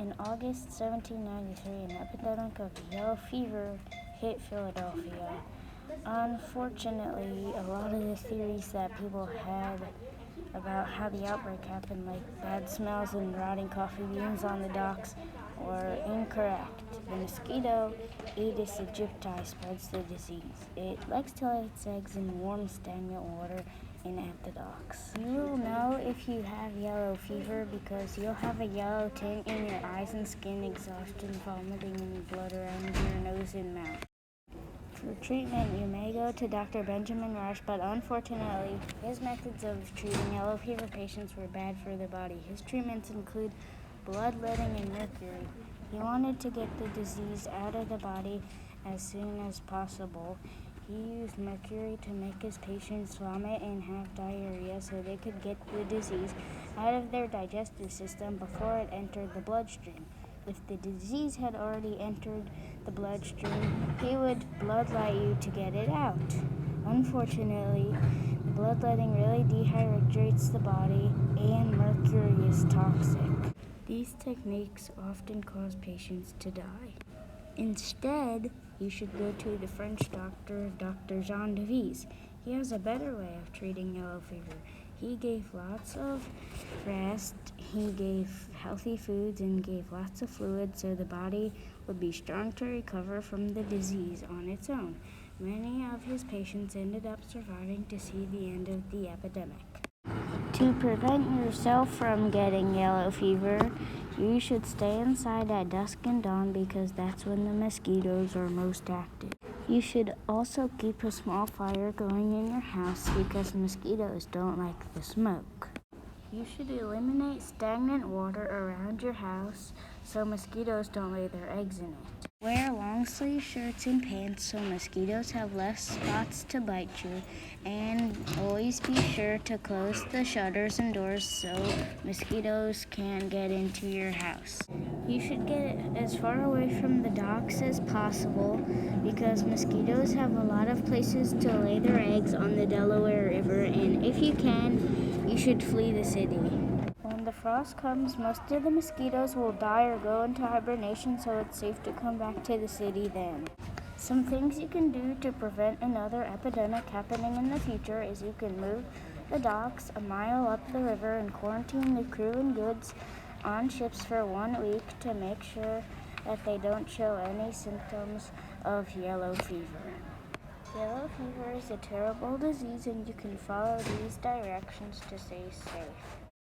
In August 1793, an epidemic of yellow fever hit Philadelphia. Unfortunately, a lot of the theories that people had about how the outbreak happened, like bad smells and rotting coffee beans on the docks, were incorrect. The mosquito Aedes aegypti spreads the disease. It likes to lay its eggs in warm, stagnant water and at the docks. You will know if you have yellow fever because you'll have a yellow tint in your eyes and skin, exhaustion, vomiting, and blood around your nose and mouth. For treatment, you may go to Dr. Benjamin Rush, but unfortunately, his methods of treating yellow fever patients were bad for the body. His treatments include bloodletting and mercury. He wanted to get the disease out of the body as soon as possible. He used mercury to make his patients vomit and have diarrhea so they could get the disease out of their digestive system before it entered the bloodstream. If the disease had already entered the bloodstream, he would bloodlet you to get it out. Unfortunately, the bloodletting really dehydrates the body, and mercury is toxic. These techniques often cause patients to die. Instead, you should go to the French doctor, Dr. Jean Devise. He has a better way of treating yellow fever. He gave lots of rest, he gave healthy foods, and gave lots of fluid so the body would be strong to recover from the disease on its own. Many of his patients ended up surviving to see the end of the epidemic. To prevent yourself from getting yellow fever, you should stay inside at dusk and dawn because that's when the mosquitoes are most active. You should also keep a small fire going in your house because mosquitoes don't like the smoke. You should eliminate stagnant water around your house so mosquitoes don't lay their eggs in it. Wear long-sleeve shirts and pants so mosquitoes have less spots to bite you, and always be sure to close the shutters and doors so mosquitoes can't get into your house. You should get as far away from the docks as possible because mosquitoes have a lot of places to lay their eggs on the Delaware River, and if you can, you should flee the city. When the frost comes, most of the mosquitoes will die or go into hibernation, so it's safe to come back to the city then. Some things you can do to prevent another epidemic happening in the future is you can move the docks a mile up the river and quarantine the crew and goods on ships for 1 week to make sure that they don't show any symptoms of yellow fever. Yellow fever is a terrible disease, and you can follow these directions to stay safe.